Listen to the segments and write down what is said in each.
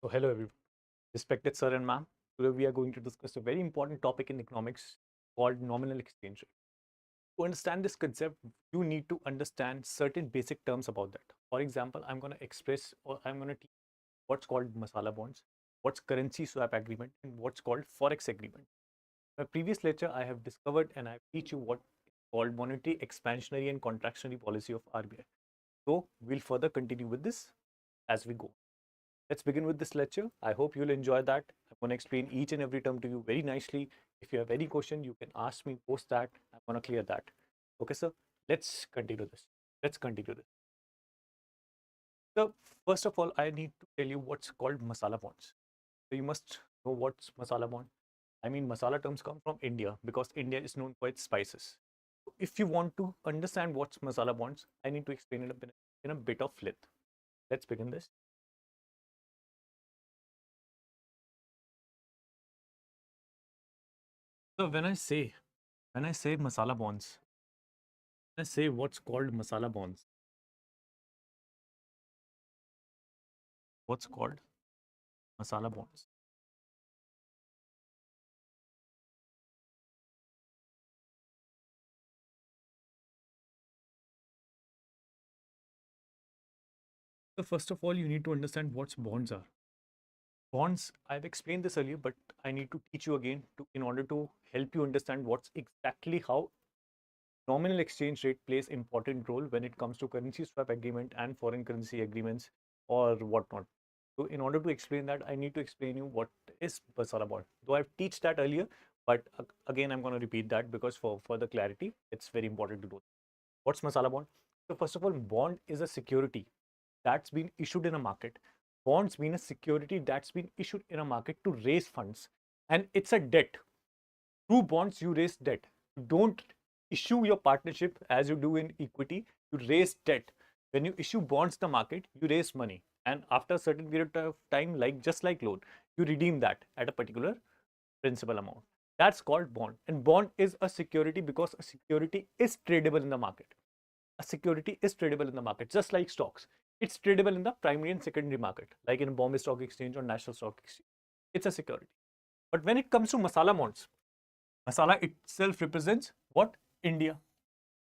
So hello everyone, respected sir and ma'am. Today we are going to discuss a very important topic in economics called nominal exchange rate. To understand this concept, you need to understand certain basic terms about that. For example, I'm going to express or I'm going to teach what's called masala bonds, what's currency swap agreement, and what's called forex agreement. In my previous lecture, I have discovered and I teach you what is called monetary expansionary and contractionary policy of RBI. So we'll further continue with this as we go. Let's begin with this lecture. I hope you'll enjoy that. I'm going to explain each and every term to you very nicely. If you have any question, you can ask me post that. I'm going to clear that. Okay, sir. Let's continue this. Let's continue this. So first of all, I need to tell you what's called masala bonds. So you must know what's masala bond. I mean, masala terms come from India because India is known for its spices. If you want to understand what's masala bonds, I need to explain it in a bit of length. Let's begin this. So when I say masala bonds, when I say what's called masala bonds, what's called masala bonds. So first of all, you need to understand what bonds are. Bonds, I've explained this earlier, but I need to teach you again in order to help you understand what's exactly how nominal exchange rate plays important role when it comes to currency swap agreement and foreign currency agreements or whatnot. So in order to explain that, I need to explain you what is masala bond. Though I've teach that earlier, but again, I'm going to repeat that because for further clarity, it's very important to do. What's masala bond? So first of all, bond is a security that's been issued in a market. Bonds mean a security that's been issued in a market to raise funds, and it's a debt. Through bonds, you raise debt. You don't issue your partnership as you do in equity. You raise debt. When you issue bonds in the market, you raise money, and after a certain period of time, like just like loan, you redeem that at a particular principal amount. That's called bond, and bond is a security because a security is tradable in the market. A security is tradable in the market, just like stocks. It's tradable in the primary and secondary market, like in Bombay Stock Exchange or National Stock Exchange. It's a security. But when it comes to masala bonds, masala itself represents what? India.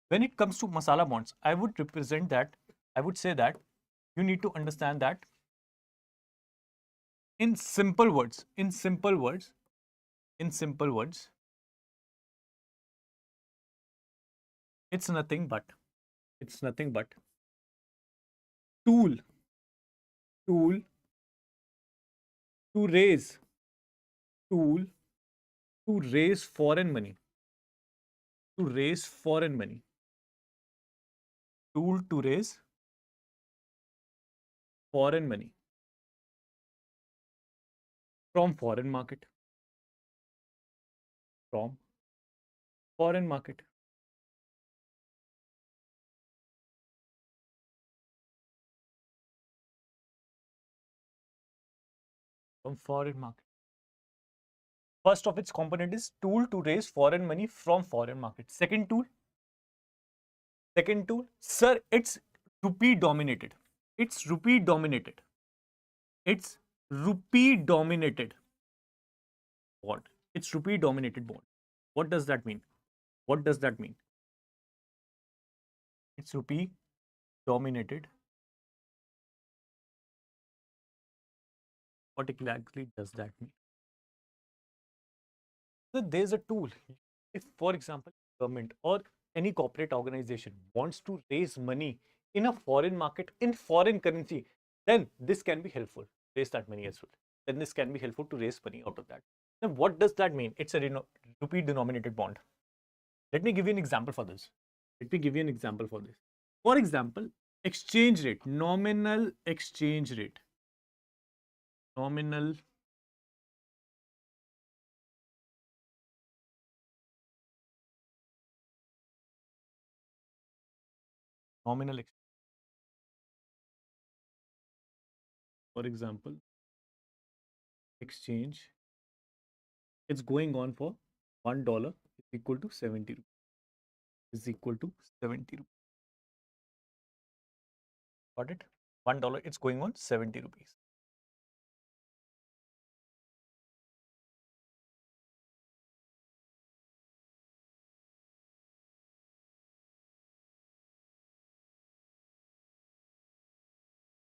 When it comes to masala bonds, I would represent that, I would say that you need to understand that in simple words, in simple words, it's nothing but, it's nothing but tool, tool to raise, tool to raise foreign money, to raise foreign money, tool to raise foreign money from foreign market, from foreign market. From foreign market. First of its component is tool to raise foreign money from foreign market. Second tool, sir, it's rupee dominated. It's rupee dominated. It's rupee dominated bond. It's rupee dominated bond. What does that mean? What does that mean? It's rupee dominated. What exactly does that mean? So there's a tool. If, for example, government or any corporate organization wants to raise money in a foreign market in foreign currency, then this can be helpful. Raise that money as well. Then this can be helpful to raise money out of that. Then what does that mean? It's a rupee denominated bond. Let me give you an example for this. Let me give you an example for this. For example, exchange rate, nominal exchange rate, nominal nominal. For example, exchange, it's going on for $1 is equal to 70 rupees. Is equal to 70 rupees. Got it? $1, it's going on 70 rupees.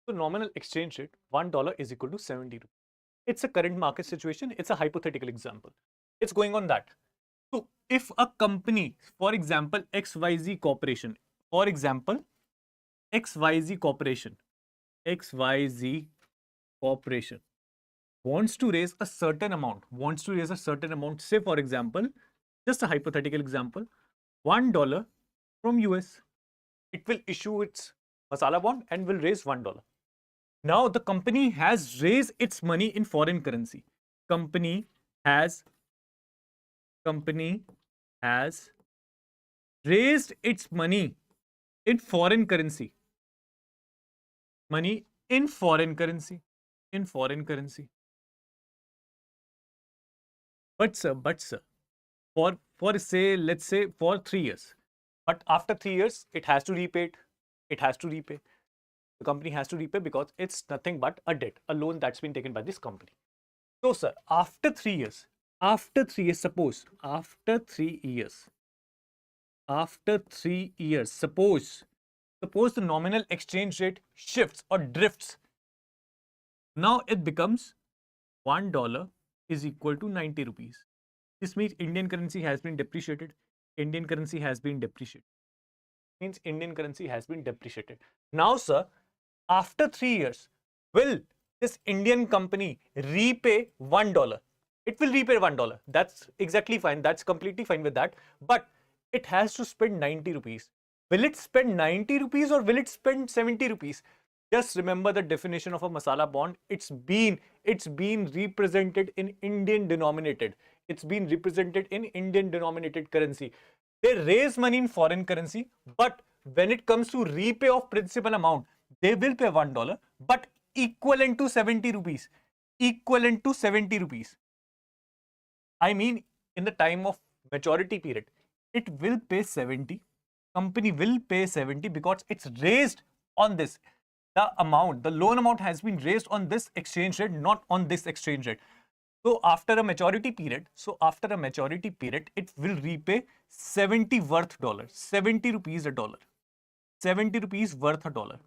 So nominal exchange rate, $1 is equal to 70 rupees. It's a current market situation. It's a hypothetical example. It's going on that. So if a company, for example, XYZ Corporation, for example, XYZ Corporation, XYZ Corporation wants to raise a certain amount, say for example, just a hypothetical example, $1 from US. It will issue its masala bond and will raise $1. Now the company has raised its money in foreign currency. Company has raised its money in foreign currency. Money in foreign currency. In foreign currency. But sir, for say, let's say for 3 years. But after 3 years, it has to repay it. It has to repay. The company has to repay because it's nothing but a debt, a loan that's been taken by this company. So, sir, after 3 years, suppose after 3 years, suppose the nominal exchange rate shifts or drifts. Now it becomes $1 is equal to 90 rupees. This means Indian currency has been depreciated. Indian currency has been depreciated. Means Indian currency has been depreciated. Now, sir, after 3 years, will this Indian company repay $1? It will repay $1. That's exactly fine. That's completely fine with that. But it has to spend 90 rupees. Will it spend 90 rupees or will it spend 70 rupees? Just remember the definition of a masala bond. It's been represented in Indian denominated. It's been represented in Indian denominated currency. They raise money in foreign currency, but when it comes to repay of principal amount, they will pay $1, but equivalent to 70 rupees. Equivalent to 70 rupees. I mean, in the time of maturity period, it will pay 70. Company will pay 70 because it's raised on this. The loan amount has been raised on this exchange rate, not on this exchange rate. So after a maturity period, it will repay 70 worth $, 70 rupees a dollar, 70 rupees worth a $.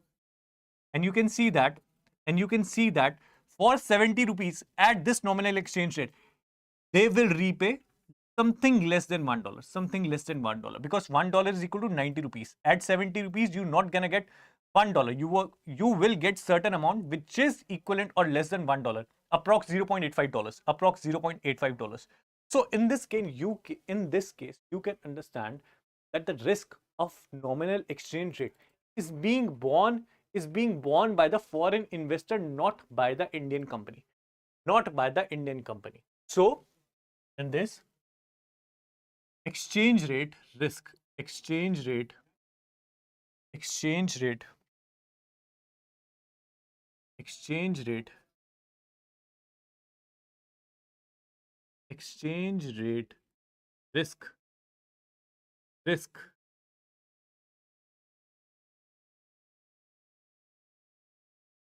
And you can see that, for 70 rupees at this nominal exchange rate, they will repay something less than $1, because $1 is equal to 90 rupees. At 70 rupees, you're not gonna get $1. You will get certain amount which is equivalent or less than $1, approx $0.85, approx $0.85. So in this case, you can understand that the risk of nominal exchange rate is being borne by the foreign investor, not by the Indian company. So in this, exchange rate risk, exchange rate risk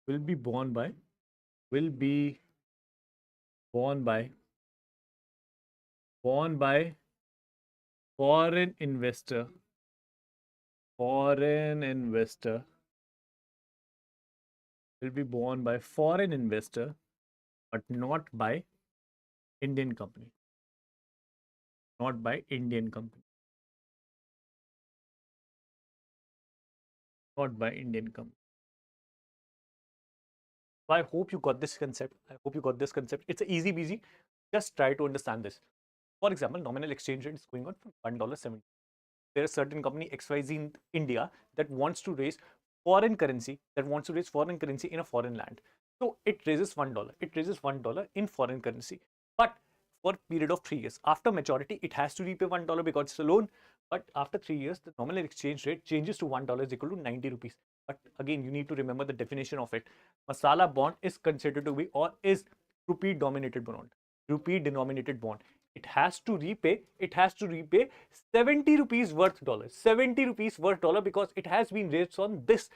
will be borne by foreign investor will be borne by foreign investor, but not by Indian company. Not by Indian company. Not by Indian company. So I hope you got this concept. It's a easy peasy. Just try to understand this. For example, nominal exchange rate is going on from $1.70. There is a certain company XYZ in India that wants to raise foreign currency, in a foreign land. So it raises $1. It raises $1 in foreign currency. But for a period of 3 years. After maturity, it has to repay $1 because it's a loan. But after 3 years, the nominal exchange rate changes to $1 is equal to 90 rupees. But again, you need to remember the definition of it. Masala bond is considered to be, or is, rupee denominated bond. It has to repay 70 rupees worth $. 70 rupees worth $, because it has been raised on this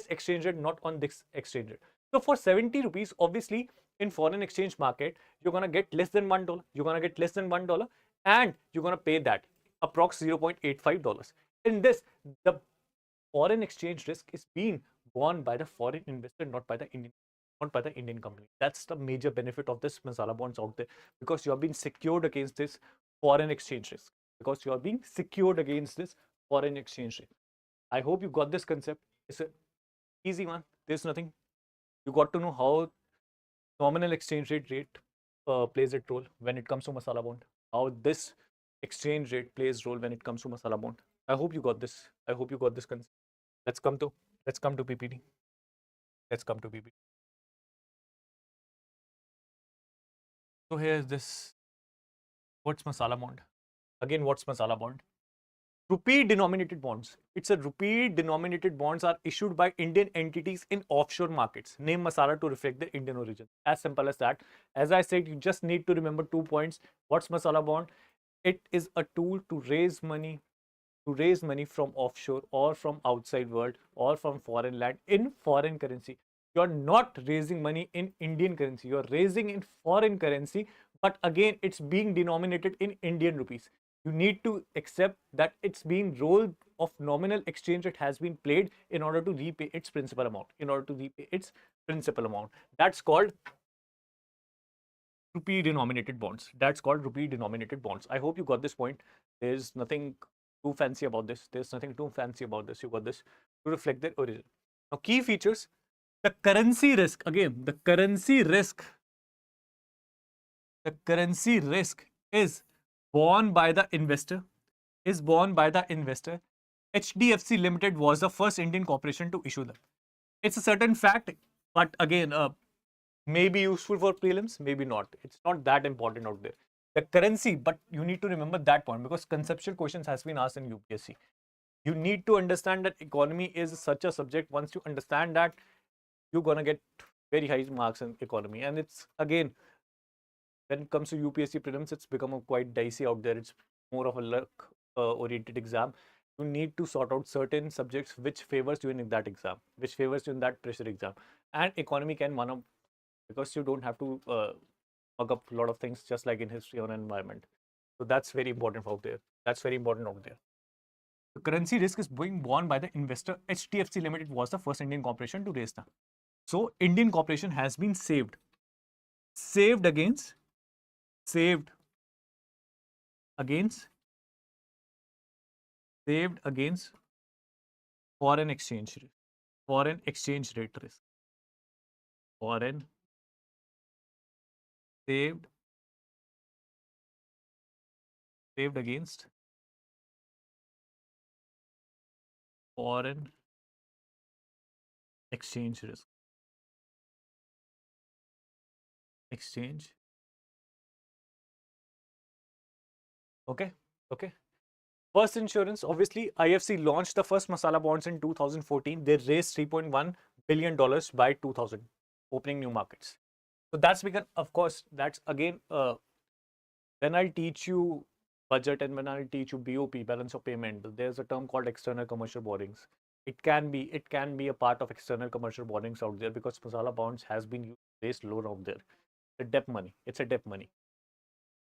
exchange rate, not on this exchange rate. So for 70 rupees, obviously, in foreign exchange market, you're gonna get less than $1. And you're gonna pay that approx $0.85. In this, the foreign exchange risk is being borne by the foreign investor, not by the Indian company. That's the major benefit of this masala bonds out there, because you are being secured against this foreign exchange risk. Because you are being secured against this foreign exchange risk. I hope you got this concept. It's an easy one. There's nothing. You got to know how nominal exchange rate plays a role when it comes to masala bond. How this exchange rate plays role when it comes to masala bond. I hope you got this. I hope you got this concept. Let's come to PPT. Let's come to PPT. So here's this. What's masala bond? Again, what's masala bond? Rupee denominated bonds. It's a rupee denominated bonds are issued by Indian entities in offshore markets. Name masala to reflect their Indian origin. As simple as that. As I said, you just need to remember 2 points. What's masala bond? It is a tool to raise money from offshore or from outside world or from foreign land in foreign currency. You're not raising money in Indian currency. You're raising in foreign currency, but again, it's being denominated in Indian rupees. You need to accept that it's being role of nominal exchange rate has been played in order to repay its principal amount. That's called rupee denominated bonds. That's called rupee denominated bonds. I hope you got this point. There's nothing too fancy about this. You got this to reflect their origin. Now, key features: the currency risk. Again, the currency risk is borne by the investor. HDFC Limited was the first Indian corporation to issue them. It's a certain fact, but again, may be useful for prelims, maybe not. It's not that important out there. The currency, but you need to remember that point because conceptual questions has been asked in UPSC. You need to understand that economy is such a subject. Once you understand that, you're gonna get very high marks in economy. And it's again, when it comes to UPSC prelims, it's become a quite dicey out there. It's more of a luck oriented exam. You need to sort out certain subjects which favors you in that exam, which favors you in that pressure exam. And economy can one of, because you don't have to mug up a lot of things just like in history or environment. So that's very important out there. The currency risk is being borne by the investor. HDFC Limited was the first Indian corporation to raise that. So Indian corporation has been saved against foreign exchange rate risk. Saved against foreign exchange risk. Okay. First insurance, obviously, IFC launched the first masala bonds in 2014. They raised $3.1 billion by 2000, opening new markets. So that's because, of course, that's again, when I teach you budget and when I teach you BOP, balance of payment, there's a term called external commercial borrowings. It can be a part of external commercial borrowings out there because masala bonds has been raised loan out there. It's a debt money.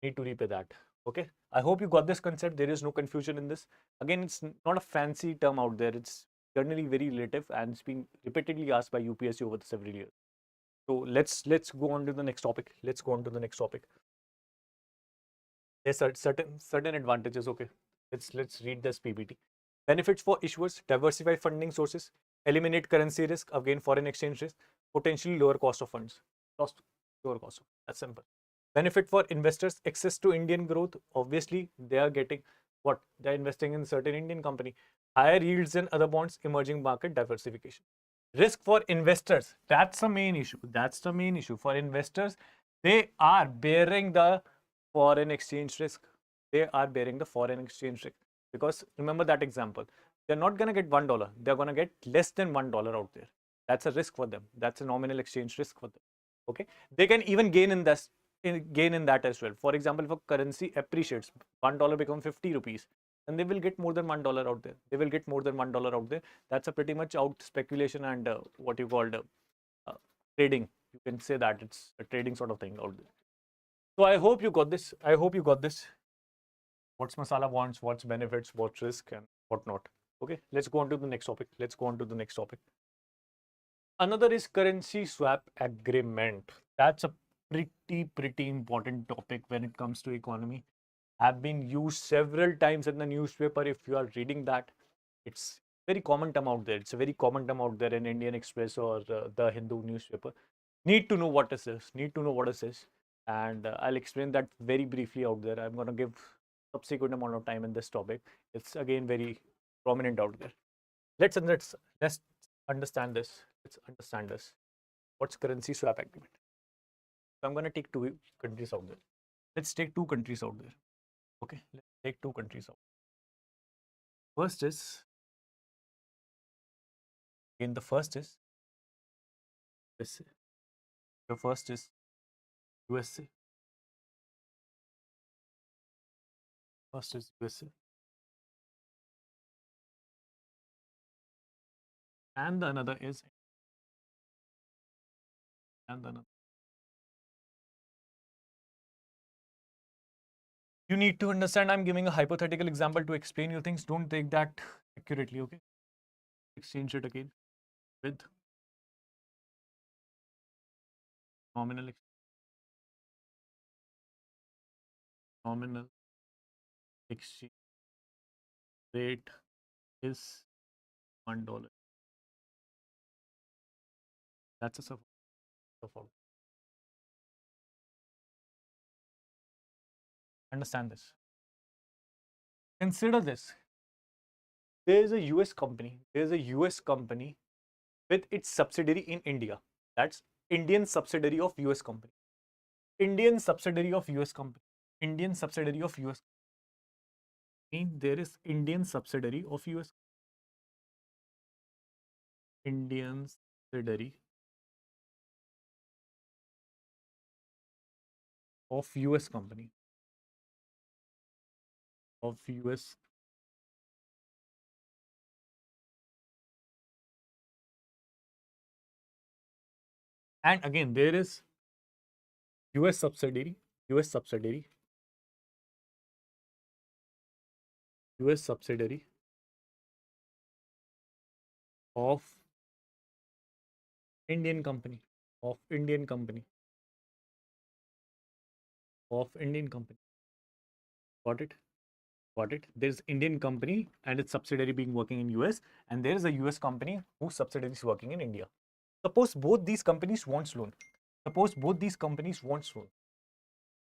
Need to repay that. Okay. I hope you got this concept. There is no confusion in this. Again, it's not a fancy term out there. It's generally very relative and it's been repeatedly asked by UPSC over the several years. So let's go on to the next topic. There's certain advantages. Okay. Let's read this PPT. Benefits for issuers: diversify funding sources, eliminate currency risk, again foreign exchange risk, potentially lower cost of funds. That's simple. Benefit for investors: access to Indian growth. Obviously, they are getting what? They're investing in certain Indian company. Higher yields than other bonds, emerging market diversification. Risk for investors: that's the main issue. For investors, they are bearing the foreign exchange risk. Because remember that example. They're not going to get $1. They're going to get less than $1 out there. That's a risk for them. That's a nominal exchange risk for them. Okay. They can even gain in that as well. For example, if a currency appreciates, $1 becomes 50 rupees, then they will get more than $1 out there. That's a pretty much out speculation and what you called trading. You can say that it's a trading sort of thing out there. So I hope you got this. What's masala bonds, what's benefits, what's risk, and what not. Okay, let's go on to the next topic. Another is currency swap agreement. That's a pretty important topic when it comes to economy. Have been used several times in the newspaper. If you are reading that, it's very common term out there. It's a very common term out there in Indian Express or the Hindu newspaper. Need to know what is this. Need to know what is this. And I'll explain that very briefly out there. I'm going to give subsequent amount of time in this topic. It's again very prominent out there. Let's understand this. Let's understand this. What's currency swap agreement? So I'm going to take two countries out there. Let's take two countries out there. Okay, let's take two countries out. First is again the first is USA. The first is USA. First is USA. And the another is and the another. You need to understand I'm giving a hypothetical example to explain your things. Don't take that accurately, okay? Exchange it again with nominal nominal exchange rate is $1. That's a support. Understand this. Consider this. There is a US company. There is a US company with its subsidiary in India. That's Indian subsidiary of US company. Indian subsidiary of US company. Indian subsidiary of US. Means there is Indian subsidiary of US. Indian subsidiary of US company. Of US. And again, there is US subsidiary. US subsidiary. US subsidiary of Indian company. Of Indian company. Of Indian company. Got it? Got it? There's Indian company and its subsidiary being working in US, and there is a US company whose subsidiary is working in India. Suppose both these companies wants loan. Suppose both these companies wants loan.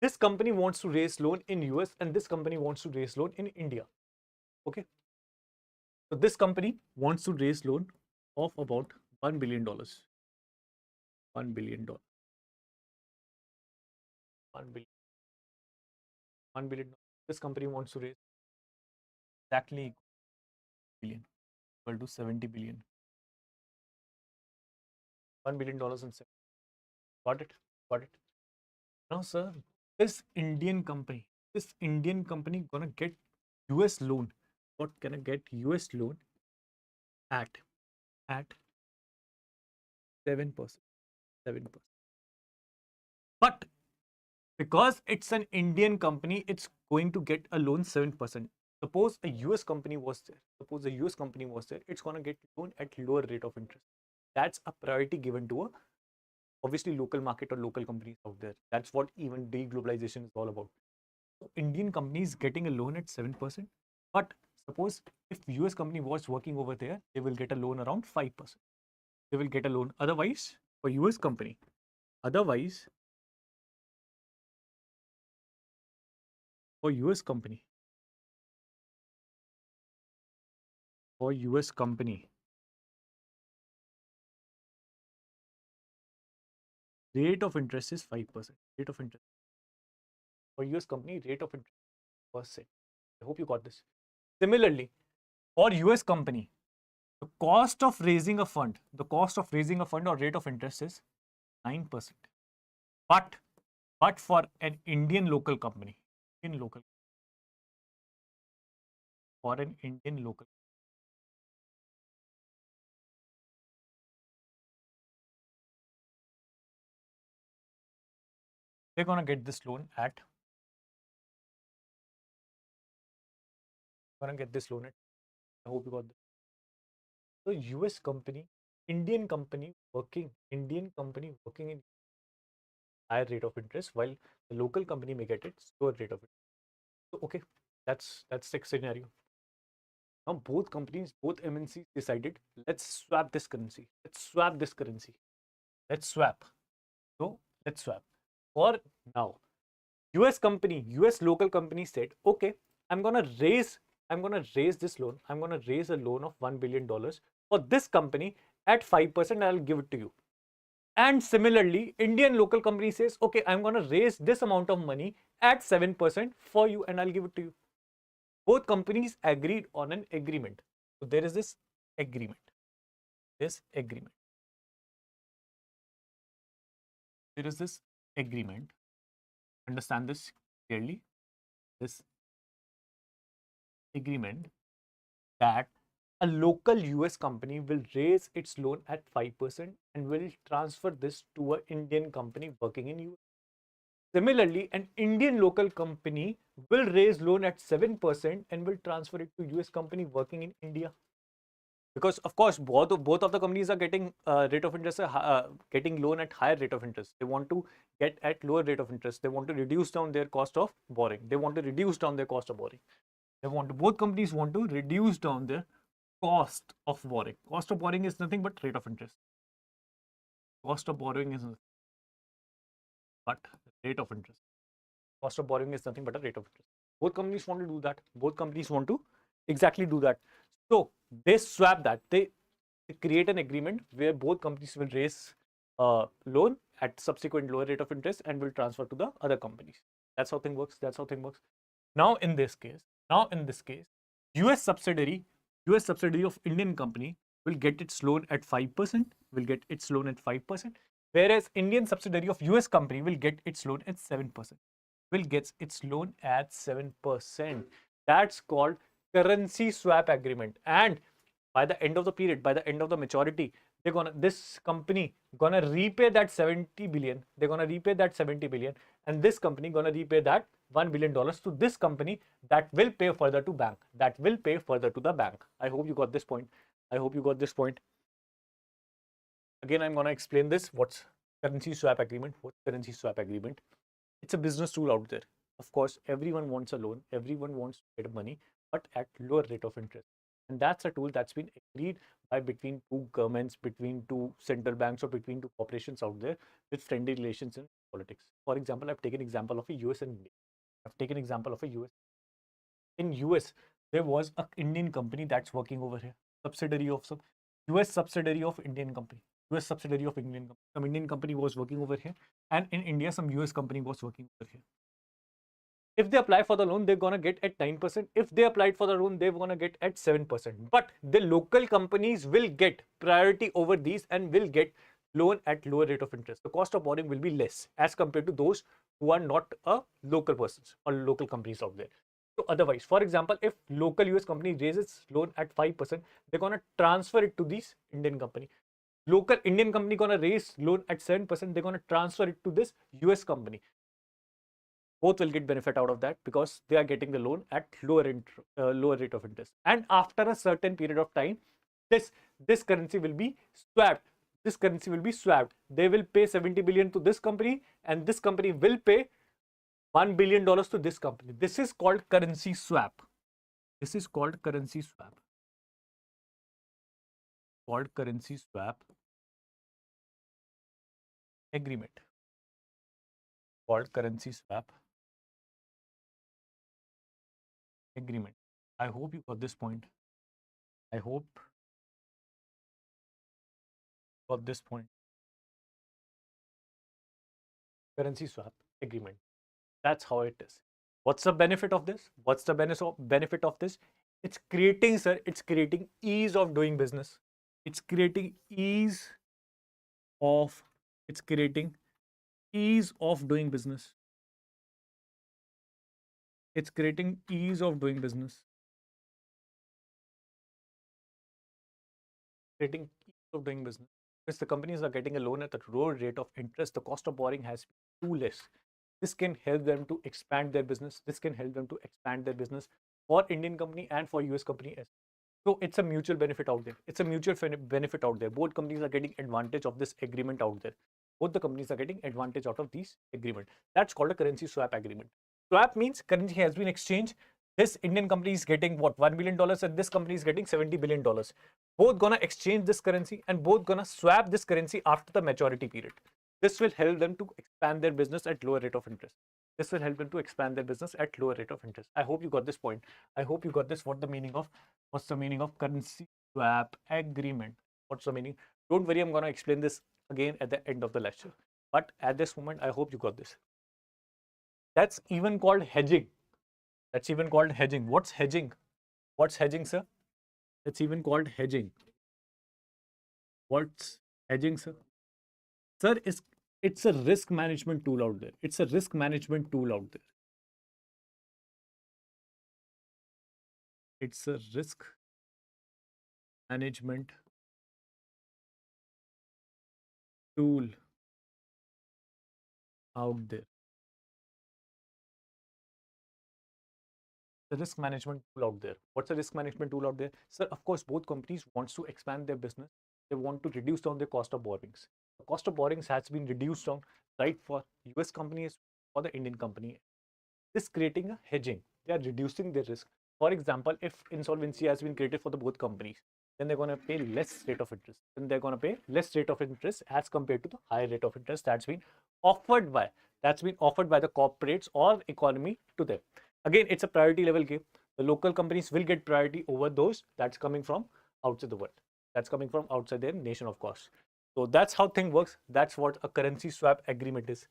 This company wants to raise loan in US and this company wants to raise loan in India. Okay. So this company wants to raise loan of about $1 billion. $1 billion. 1 billion. 1 billion. This company wants to raise exactly billion equal to 70 billion. $1 billion and 7. Got it? Got it? Now, sir, this Indian company gonna get US loan. What can I get US loan at? At 7%. 7%. But because it's an Indian company, it's going to get a loan 7%. Suppose a US company was there. Suppose a US company was there, it's gonna get loan at lower rate of interest. That's a priority given to a obviously local market or local companies out there. That's what even deglobalization is all about. So Indian companies getting a loan at 7%. But suppose if US company was working over there, they will get a loan around 5%. They will get a loan. Otherwise, for US company, otherwise, for US company, for US company, rate of interest is 5%. Rate of interest for US company, rate of interest percent. I hope you got this. Similarly, for US company, the cost of raising a fund, the cost of raising a fund or rate of interest is 9%. But for an Indian local company, Indian local for an Indian local, they're gonna get this loan at I hope you got this. So US company Indian company working in higher rate of interest, while the local company may get it slower rate of interest. So okay, that's the scenario. Now both companies, both MNCs decided, let's swap this currency. Let's swap this currency. Let's swap. So let's swap. For now, US local company said, okay, I'm gonna raise, this loan. I'm gonna raise a loan of $1 billion for this company at 5%. I'll give it to you. And similarly, Indian local company says, okay, I'm gonna raise this amount of money at 7% for you, and I'll give it to you. Both companies agreed on an agreement. So there is this agreement. This agreement. There is this agreement. Understand this clearly. This agreement that a local US company will raise its loan at 5% and will transfer this to an Indian company working in US. Similarly, an Indian local company will raise loan at 7% and will transfer it to US company working in India. Because of course, both of the companies are getting rate of interest, getting loan at higher rate of interest. They want to get at lower rate of interest. They want to reduce down their cost of borrowing. They want to reduce down their cost of borrowing. Both companies want to reduce down their cost of borrowing. Cost of borrowing is nothing but rate of interest. Cost of borrowing is nothing but rate of interest. Cost of borrowing is nothing but a rate of interest. Both companies want to do that. Both companies want to exactly do that. So they swap that. They create an agreement where both companies will raise a loan at subsequent lower rate of interest and will transfer to the other companies. That's how thing works. That's how thing works. Now in this case, US subsidiary, US subsidiary of Indian company will get its loan at 5%, will get its loan at 5%, whereas Indian subsidiary of US company will get its loan at 7%. Will get its loan at 7%. That's called currency swap agreement. And by the end of the period, by the end of the maturity, this company gonna repay that 70 billion. They're gonna repay that 70 billion, and this company gonna repay that $1 billion to this company that will pay further to bank. That will pay further to the bank. I hope you got this point. I hope you got this point. Again, I'm gonna explain this. What's currency swap agreement? What's currency swap agreement? It's a business tool out there. Of course, everyone wants a loan. Everyone wants to get money, but at lower rate of interest. And that's a tool that's been agreed by between two governments, between two central banks, or between two corporations out there with friendly relations in politics. For example, I've taken example of a US and India. I've taken example of a US. In US, there was an Indian company that's working over here, subsidiary of some US subsidiary of Indian company. US subsidiary of Indian company. Some Indian company was working over here, and in India, some US company was working over here. If they apply for the loan, they're gonna get at 9%. If they applied for the loan, they're gonna get at 7%. But the local companies will get priority over these and will get loan at lower rate of interest. The cost of borrowing will be less as compared to those who are not a local persons or local companies out there. So otherwise, for example, if local US company raises loan at 5%, they're gonna transfer it to this Indian company. Local Indian company gonna raise loan at 7%, they're gonna transfer it to this US company. Both will get benefit out of that because they are getting the loan at lower rate of interest. And after a certain period of time, this currency will be swapped. This currency will be swapped. They will pay 70 billion to this company, and this company will pay $1 billion to this company. This is called currency swap. This is called currency swap. Called currency swap agreement. Called currency swap agreement. I hope you got this point. I hope you got this point. Currency swap agreement. That's how it is. What's the benefit of this? What's the benefit of this? It's creating, sir, it's creating ease of doing business. It's creating ease of, it's creating ease of doing business. It's creating ease of doing business. Creating ease of doing business. Because the companies are getting a loan at a lower rate of interest, the cost of borrowing has been too less. This can help them to expand their business. This can help them to expand their business for Indian company and for US company as well. So it's a mutual benefit out there. It's a mutual benefit out there. Both companies are getting advantage of this agreement out there. Both the companies are getting advantage out of these agreement. That's called a currency swap agreement. Swap means currency has been exchanged. This Indian company is getting what, $1 billion, and this company is getting $70 billion. Both gonna exchange this currency and both gonna swap this currency after the maturity period. This will help them to expand their business at lower rate of interest. This will help them to expand their business at lower rate of interest. I hope you got this point. I hope you got this. What's the meaning of currency swap agreement? What's the meaning? Don't worry, I'm gonna explain this again at the end of the lecture. But at this moment, I hope you got this. That's even called hedging. That's even called hedging. What's hedging? What's hedging, sir? It's even called hedging. What's hedging, sir? Sir, it's a risk management tool out there. It's a risk management tool out there. It's a risk management tool out there. The risk management tool out there. What's a risk management tool out there? Sir, of course, both companies wants to expand their business. They want to reduce down their cost of borrowings. The cost of borrowings has been reduced down, right, for US companies, for the Indian company. This creating a hedging. They are reducing their risk. For example, if insolvency has been created for the both companies, then they're going to pay less rate of interest. Then they're going to pay less rate of interest as compared to the higher rate of interest offered by that's been offered by the corporates or economy to them. Again, it's a priority level game. The local companies will get priority over those that's coming from outside the world. That's coming from outside their nation, of course. So that's how thing works. That's what a currency swap agreement is.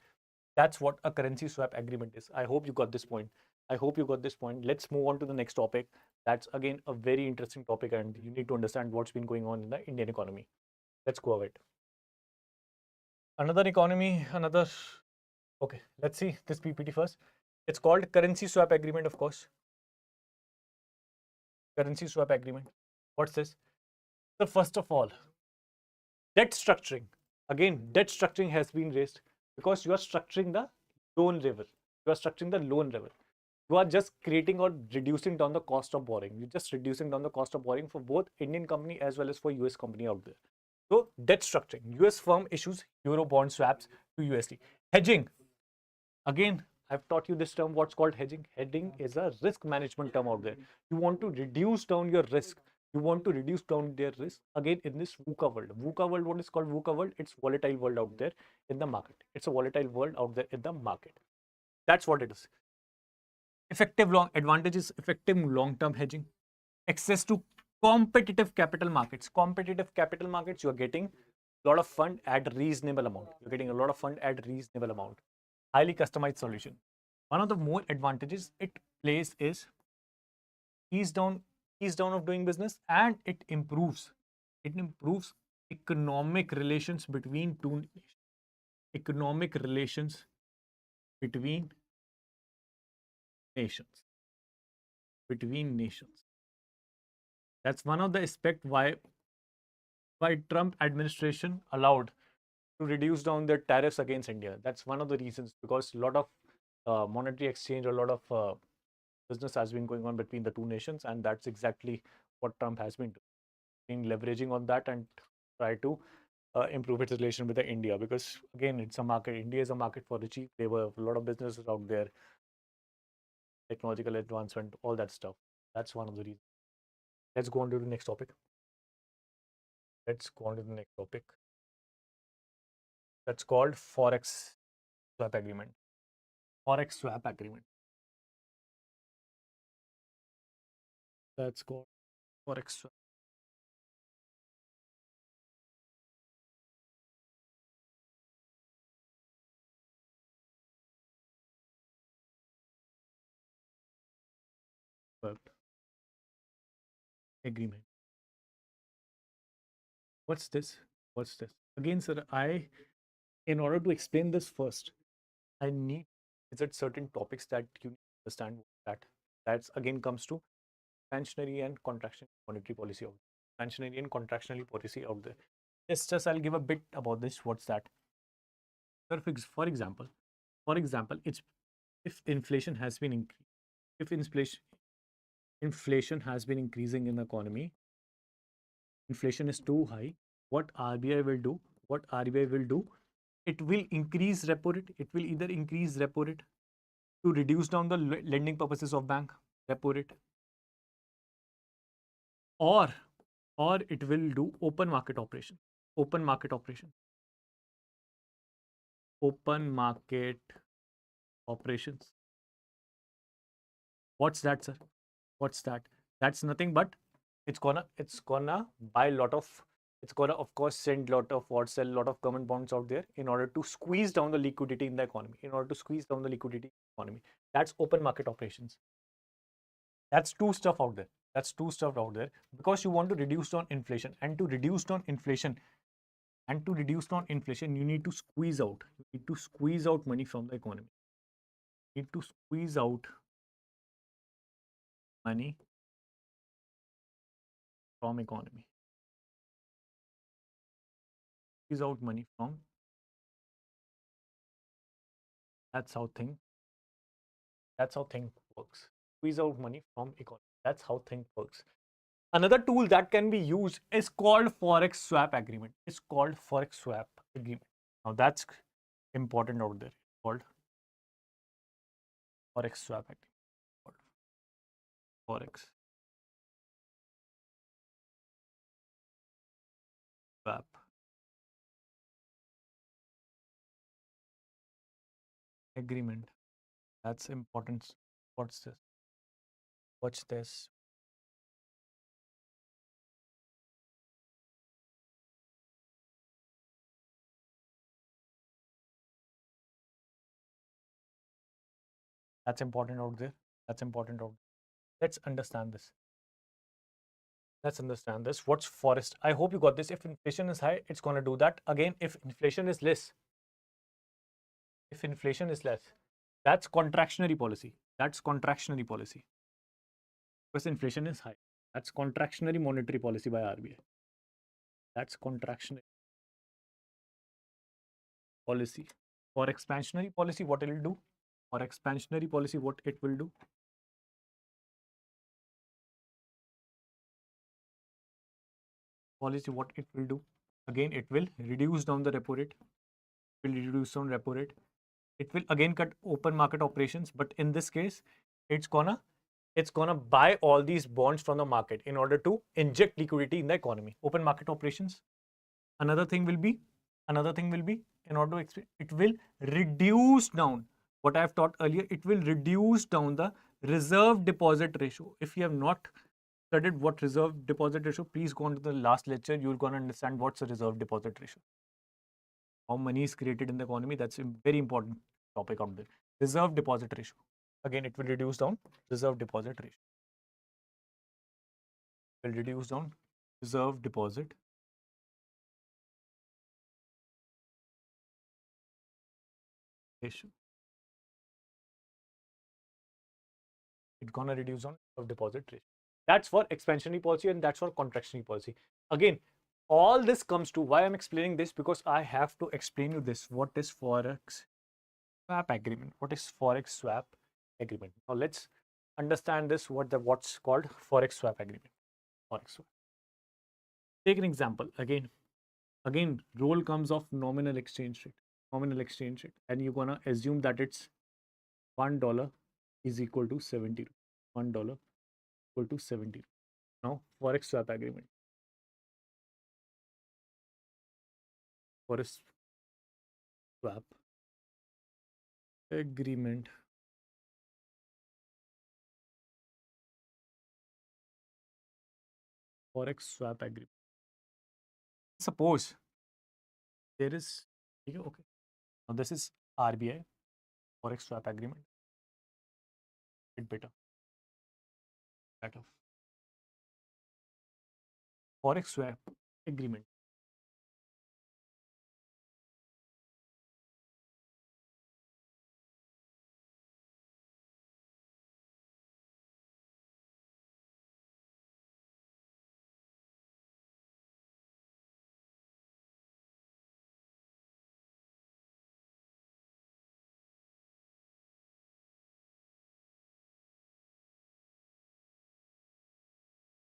That's what a currency swap agreement is. I hope you got this point. I hope you got this point. Let's move on to the next topic. That's again a very interesting topic, and you need to understand what's been going on in the Indian economy. Let's go ahead. Another economy, another. Okay, let's see this PPT first. It's called currency swap agreement, of course. Currency swap agreement. What's this? So first of all, debt structuring. Again, debt structuring has been raised because you are structuring the loan level. You are structuring the loan level. You are just creating or reducing down the cost of borrowing. You're just reducing down the cost of borrowing for both Indian company as well as for US company out there. So debt structuring. US firm issues euro bond swaps to USD. Hedging. Again, I've taught you this term, what's called hedging. Hedging is a risk management term out there. You want to reduce down your risk. You want to reduce down their risk. Again, in this VUCA world. VUCA world, what is called VUCA world? It's volatile world out there in the market. It's a volatile world out there in the market. That's what it is. Effective long-term hedging. Access to competitive capital markets. Competitive capital markets, you are getting a lot of fund at reasonable amount. You're getting a lot of fund at reasonable amount. Highly customized solution. One of the more advantages it plays is ease down of doing business, and it improves economic relations between two nations. Economic relations between nations. That's one of the aspect why Trump administration allowed to reduce down their tariffs against India. That's one of the reasons, because a lot of monetary exchange, a lot of business has been going on between the two nations, and that's exactly what Trump has been doing, leveraging on that and try to improve its relation with India, because again, it's a market. India is a market for the cheap labor, a lot of businesses out there, technological advancement, all that stuff. That's one of the reasons. Let's go on to the next topic. That's called Forex swap agreement. Forex swap agreement. That's called Forex swap. Agreement. What's this? Again, sir, in order to explain this first, I need to visit certain topics that you understand that. That's again comes to expansionary and contractionary monetary policy out there. Expansionary and contractionary policy out there. Yes, just I'll give a bit about this. What's that? For example, it's if inflation has been increasing in the economy, inflation is too high, what RBI will do, it will increase repo rate. It will either increase repo rate to reduce down the lending purposes of bank repo rate, or it will do open market operation. Open market operation. Open market operations. What's that, sir? What's that? That's nothing but it's gonna buy a lot of, it's gonna of course send lot of or sell lot of government bonds out there in order to squeeze down the liquidity in the economy. In order to squeeze down the liquidity in the economy. That's open market operations. That's two stuff out there. That's two stuff out there because you want to reduce down inflation, and to reduce down inflation, you need to squeeze out. You need to squeeze out money from the economy. You need to squeeze out money from economy. Squeeze out money from. That's how thing. That's how thing works. Squeeze out money from economy. That's how thing works. Another tool that can be used is called forex swap agreement. It's called forex swap agreement. Now that's important out there. It's called forex swap agreement. Forex swap agreement. That's important. What's this? Watch this. That's important out there. That's important out there. Let's understand this. Let's understand this. What's forest? I hope you got this. If inflation is high, it's going to do that. Again, if inflation is less, that's contractionary policy. That's contractionary policy. Because inflation is high. That's contractionary monetary policy by RBI. That's contractionary policy. For expansionary policy, what it will do? For expansionary policy, what it will do? Policy, what it will do? Again, it will reduce down the repo rate. It will reduce down repo rate. It will again cut open market operations, but in this case, it's gonna buy all these bonds from the market in order to inject liquidity in the economy. Open market operations. Another thing will be in order to explain, it will reduce down what I have taught earlier. It will reduce down the reserve deposit ratio. If you have not studied what reserve deposit ratio, please go on to the last lecture. You're going to understand what's a reserve deposit ratio. How money is created in the economy. That's a very important topic out there. Reserve deposit ratio. Again, it will reduce down reserve deposit ratio. It will reduce down reserve deposit ratio. It's gonna reduce on reserve deposit ratio. That's for expansionary policy and that's for contractionary policy. Again, all this comes to why I'm explaining this, because I have to explain you this. What is forex swap agreement? What is forex swap agreement? Now let's understand this. What's called forex swap agreement? Forex swap. Take an example. Again, role comes of nominal exchange rate. Nominal exchange rate, and you're gonna assume that it's $1 is equal to 70. $1 equal to 70. Now, forex swap agreement. Forex swap agreement. Forex swap agreement. Suppose there is, okay. Now this is RBI forex swap agreement. It better. Forex swap agreement.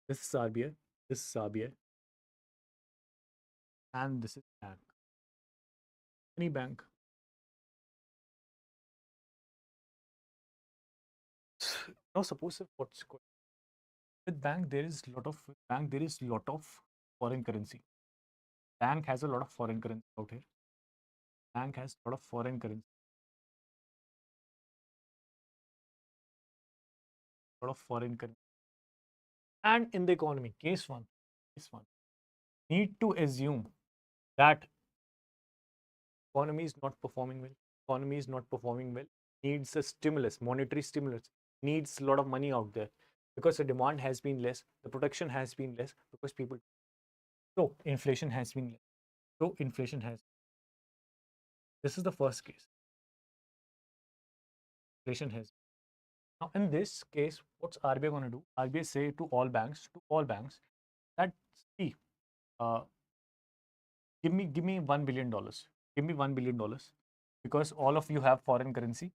This is RBI. This is RBI. and this is bank. Any bank. Now suppose if what's good with bank, there is lot of foreign currency. Bank has a lot of foreign currency out here. Bank has a lot of foreign currency. Lot of foreign currency. And in the economy, case one, need to assume that economy is not performing well. Economy is not performing well. Needs a stimulus, monetary stimulus. Needs a lot of money out there because the demand has been less, the production has been less because people. So inflation has been less. So inflation has. This is the first case. Inflation has. Now in this case, what's RBI going to do? RBI say to all banks, that see, uh, give me $1 billion. Give me $1 billion because all of you have foreign currency.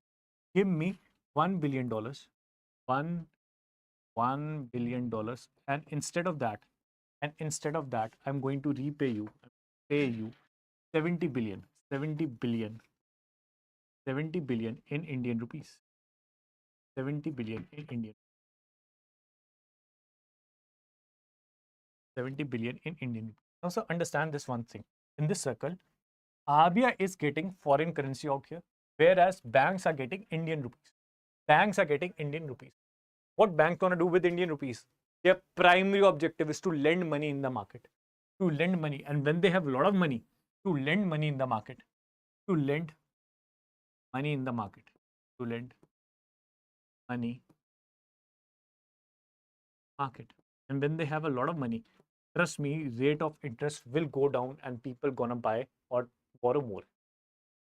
Give me $1 billion, $1 billion, and instead of that, I'm going to pay you 70 billion, 70 billion, 70 billion in Indian rupees, 70 billion in Indian, 70 billion in Indian rupees. Now, so understand this one thing. In this circle, RBI is getting foreign currency out here, whereas banks are getting Indian rupees. Banks are getting Indian rupees. What bank gonna do with Indian rupees? Their primary objective is to lend money in the market. To lend money. And when they have a lot of money, to lend money in the market. To lend money in the market. To lend money market. And when they have a lot of money, trust me, rate of interest will go down and people gonna buy or borrow more.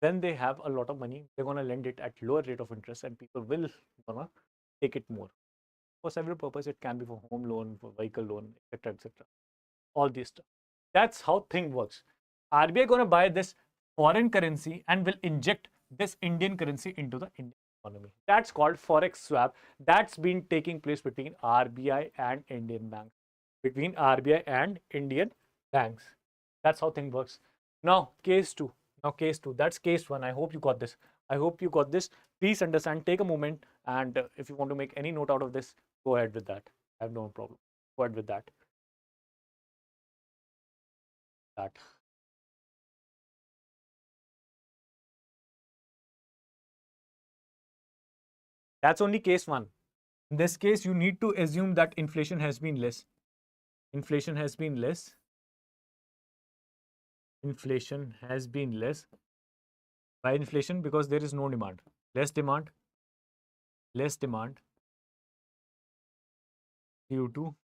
When they have a lot of money, they're gonna lend it at lower rate of interest and people will gonna take it more. For several purposes, it can be for home loan, for vehicle loan, etc., etc. All this stuff. That's how thing works. RBI gonna buy this foreign currency and will inject this Indian currency into the Indian economy. That's called forex swap. That's been taking place between RBI and Indian banks. Between RBI and Indian banks. That's how thing works. Now case two. That's case one. I hope you got this. Please understand. Take a moment, and if you want to make any note out of this, go ahead with that. I have no problem. Go ahead with that. That's only case one. In this case, you need to assume that inflation has been less. Inflation has been less. Inflation has been less. Why inflation? Because there is no demand. Less demand. Less demand due to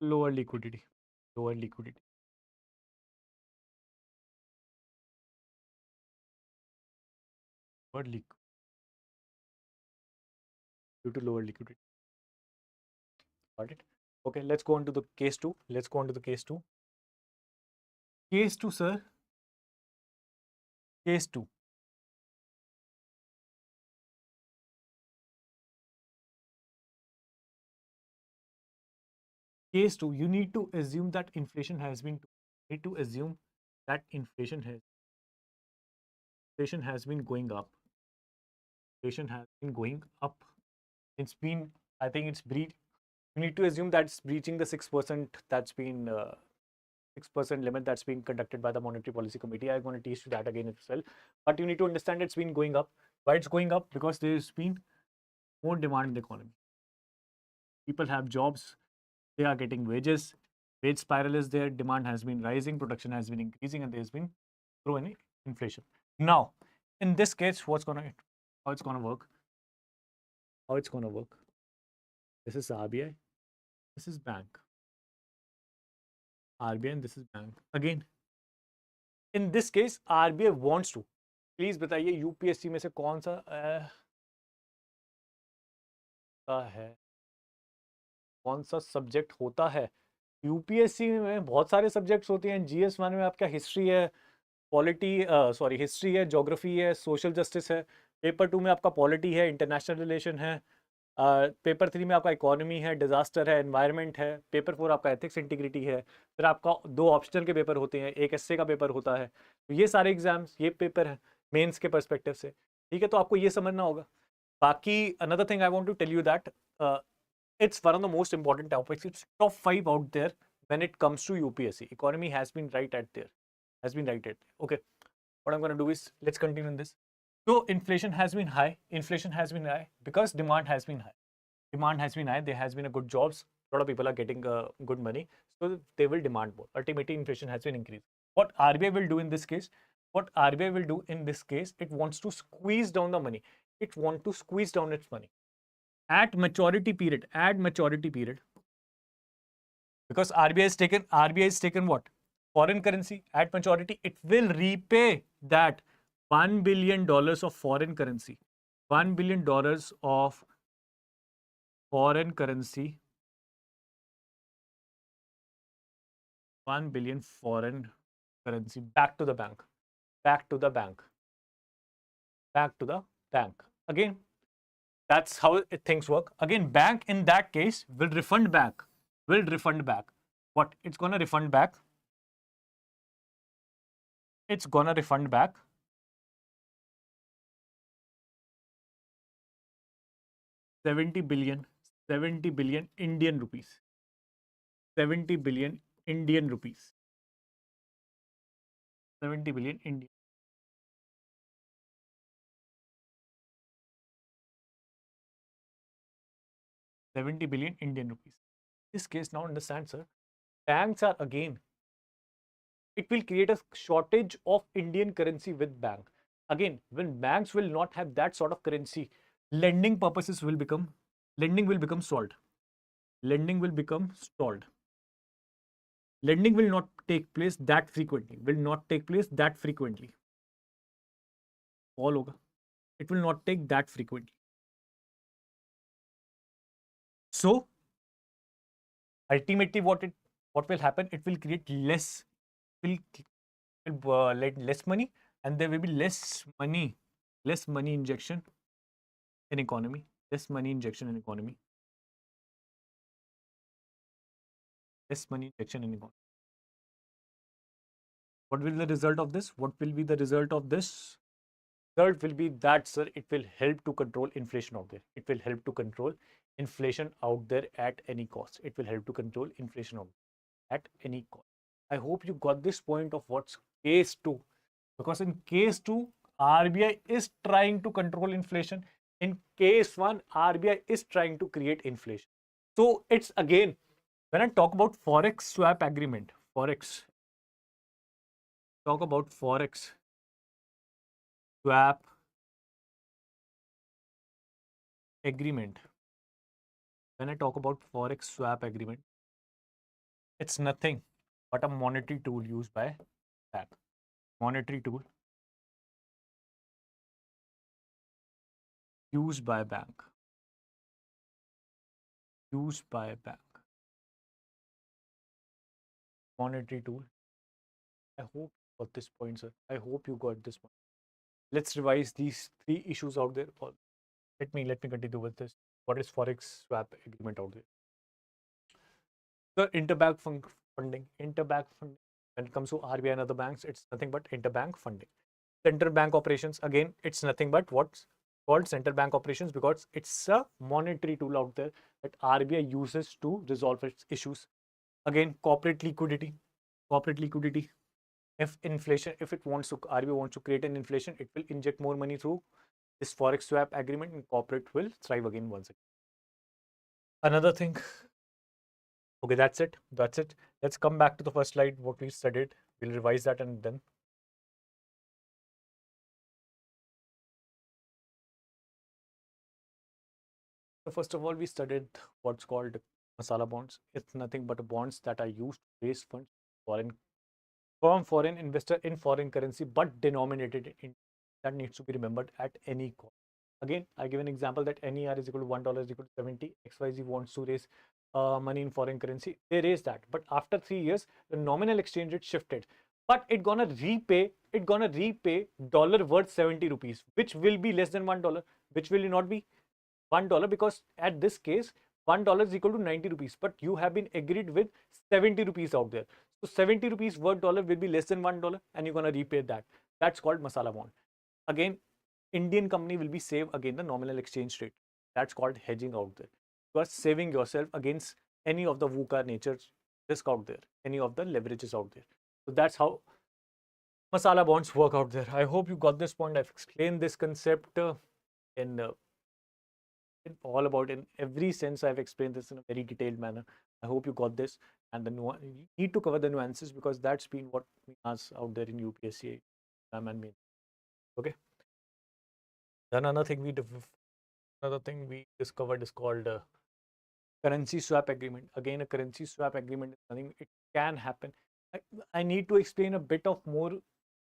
lower liquidity. Lower liquidity. Lower liquidity. Due to lower liquidity. Got it? Okay, let's go on to the case two. Case two, sir. Case two. Case two, you need to assume that inflation has been. Need to assume that inflation has been going up. Inflation has been going up. It's been, I think it's breach. You need to assume that it's breaching the 6% that's been 6% limit that's been conducted by the Monetary Policy Committee. I'm going to teach you that again as well. But you need to understand it's been going up. Why it's going up? Because there's been more demand in the economy. People have jobs, they are getting wages, wage spiral is there, demand has been rising, production has been increasing, and there's been through inflation. Now, in this case, how it's gonna work? How it's gonna work? This is RBI, this is bank. RBI and this is bank. Again, in this case, RBI wants to. Please बताइए UPSC में से कौन सा है, कौन सा subject होता है यूपीएससी में? बहुत सारे सब्जेक्ट्स होते हैं. GS1 में आपका हिस्ट्री है, पॉलिटी हिस्ट्री है, ज्योग्राफी है, सोशल जस्टिस है. पेपर 2 में आपका पॉलिटी है, इंटरनेशनल रिलेशन है, पेपर 3 में आपका इकोनॉमी है, डिजास्टर है, एनवायरनमेंट है, पेपर 4 आपका एथिक्स इंटीग्रिटी है, फिर आपका 2 ऑप्शनल के पेपर होते हैं, एक एसए का पेपर होता है। तो ये सारे एग्जाम्स, ये पेपर है मेंस के परस्पेक्टिव से, ठीक है। तो आपको ये समझना होगा। बाकी another thing I want to tell you that it's one of the most important topics. It's top 5 out there when it comes to UPSC. Economy has been right at there. Has been right at there. Okay. What I'm going to do is, let's continue in this. So inflation has been high. Inflation has been high because demand has been high. Demand has been high. There has been a good jobs. A lot of people are getting good money. So they will demand more. Ultimately, inflation has been increased. What RBI will do in this case? What RBI will do in this case? It wants to squeeze down the money. It wants to squeeze down its money. At maturity period, because RBI has taken what? Foreign currency at maturity, it will repay that $1 billion of foreign currency. $1 billion of foreign currency. 1 billion foreign currency back to the bank. Back to the bank. Back to the bank. Again, that's how things work. Again, bank in that case will refund back. Will refund back. What? It's gonna refund back. It's gonna refund back 70 billion, 70 billion Indian rupees. 70 billion Indian rupees. 70 billion Indian. 70 billion Indian rupees. This case, now understand, sir. Banks are again, it will create a shortage of Indian currency with bank. Again, when banks will not have that sort of currency, lending purposes will become, lending will become stalled. Lending will become stalled. Lending will not take place that frequently. Will not take place that frequently. All होगा. It will not take that frequently. So ultimately, what will happen? It will create less, will let less money, and there will be less money injection in economy. Less money injection in economy. Less money injection in economy. What will be the result of this? What will be the result of this? Result will be that, sir, it will help to control inflation out there. It will help to control inflation out there at any cost. It will help to control inflation out there at any cost. I hope you got this point of what's case 2. Because in case 2, RBI is trying to control inflation. In case 1, RBI is trying to create inflation. So it's again, when I talk about Forex swap agreement, talk about Forex swap agreement. When I talk about Forex swap agreement, it's nothing but a monetary tool used by bank. Monetary tool used by bank. Used by bank. Monetary tool. I hope you got this point, sir. I hope you got this point. Let's revise these 3 issues out there. Let me continue with this. What is Forex swap agreement out there? The interbank funding. Interbank funding. When it comes to RBI and other banks, it's nothing but interbank funding. Central bank operations, again, it's nothing but what's called central bank operations because it's a monetary tool out there that RBI uses to resolve its issues. Again, corporate liquidity. Corporate liquidity. If inflation, if it wants to, RBI wants to create an inflation, it will inject more money through this Forex swap agreement and corporate will thrive again once again. Another thing. Okay, that's it. That's it. Let's come back to the first slide, what we studied. We'll revise that and then. So first of all, we studied what's called masala bonds. It's nothing but bonds that are used to raise funds from foreign investor in foreign currency, but denominated in. That needs to be remembered at any cost. Again, I give an example that NER is equal to $1 is equal to 70. XYZ wants to raise money in foreign currency. They raise that, but after 3 years, the nominal exchange rate shifted. But it gonna repay dollar worth 70 rupees, which will be less than $1. Which will it not be? $1, because at this case, $1 is equal to 90 rupees, but you have been agreed with 70 rupees out there. So 70 rupees worth dollar will be less than $1 and you're going to repay that. That's called masala bond. Again, Indian company will be saved against the nominal exchange rate. That's called hedging out there. You are saving yourself against any of the VUCA natures risk out there, any of the leverages out there. So that's how masala bonds work out there. I hope you got this point. I've explained this concept in all about in every sense. I've explained this in a very detailed manner. I hope you got this, and you need to cover the nuances because that's been what we ask out there in UPSC and Mains. Okay. Then another thing we discovered is called currency swap agreement. Again, a currency swap agreement is something, it can happen. I need to explain a bit of more,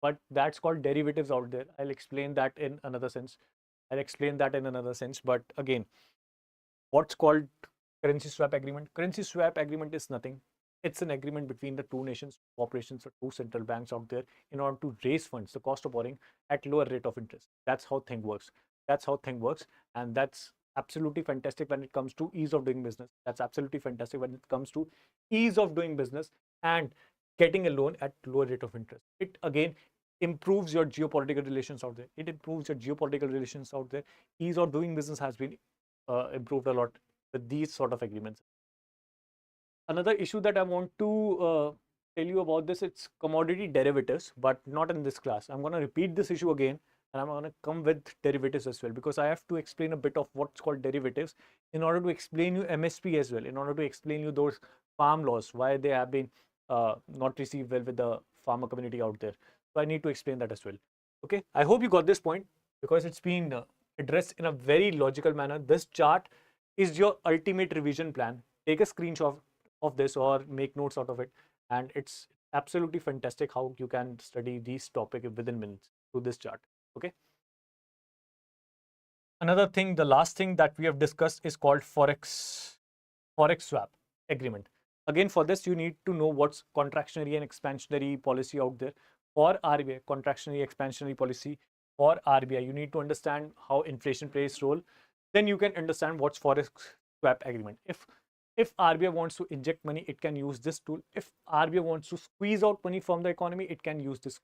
but that's called derivatives out there. I'll explain that in another sense. But again, what's called currency swap agreement? Currency swap agreement is nothing. It's an agreement between the two nations, corporations, or two central banks out there in order to raise funds, the cost of borrowing at lower rate of interest. That's how thing works. And that's absolutely fantastic when it comes to ease of doing business. That's absolutely fantastic when it comes to ease of doing business and getting a loan at lower rate of interest. It again improves your geopolitical relations out there. Ease of doing business has been improved a lot with these sort of agreements. Another issue that I want to tell you about this, it's commodity derivatives, but not in this class. I'm going to repeat this issue again, and I'm going to come with derivatives as well, because I have to explain a bit of what's called derivatives in order to explain you MSP as well, in order to explain you those farm laws, why they have been not received well with the farmer community out there. So I need to explain that as well. Okay, I hope you got this point because it's been addressed in a very logical manner. This chart is your ultimate revision plan. Take a screenshot of this or make notes out of it, and it's absolutely fantastic how you can study these topics within minutes through this chart. Okay. Another thing, the last thing that we have discussed is called forex swap agreement. Again, for this you need to know what's contractionary and expansionary policy out there. For RBI, contractionary expansionary policy. For RBI, you need to understand how inflation plays role. Then you can understand what's forex swap agreement. If RBI wants to inject money, it can use this tool. If RBI wants to squeeze out money from the economy, it can use this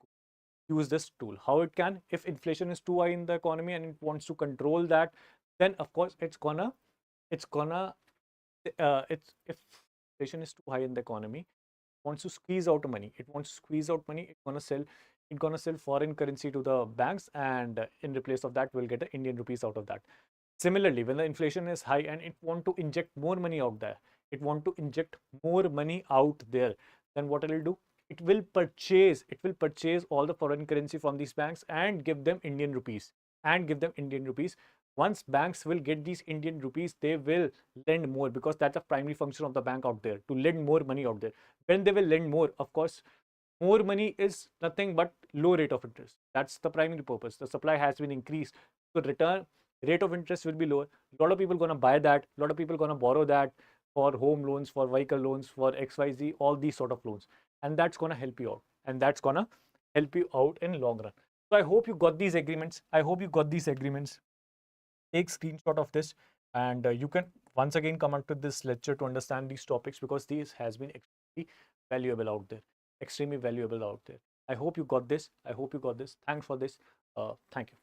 tool. How it can? If inflation is too high in the economy and it wants to control that, then of course if inflation is too high in the economy, it wants to squeeze out money. It's gonna sell foreign currency to the banks, and in replace of that, we'll get the Indian rupees out of that. Similarly, when the inflation is high and it want to inject more money out there, then what it will do? It will purchase all the foreign currency from these banks and give them Indian rupees. Once banks will get these Indian rupees, they will lend more, because that's a primary function of the bank out there, to lend more money out there. When they will lend more, of course, more money is nothing but low rate of interest. That's the primary purpose. The supply has been increased, so return rate of interest will be lower. A lot of people going to buy that. A lot of people going to borrow that for home loans, for vehicle loans, for XYZ, all these sort of loans. And that's going to help you out. In long run. So I hope you got these agreements. Take screenshot of this, and you can once again come up to this lecture to understand these topics, because these has been extremely valuable out there. I hope you got this. Thanks for this. Thank you.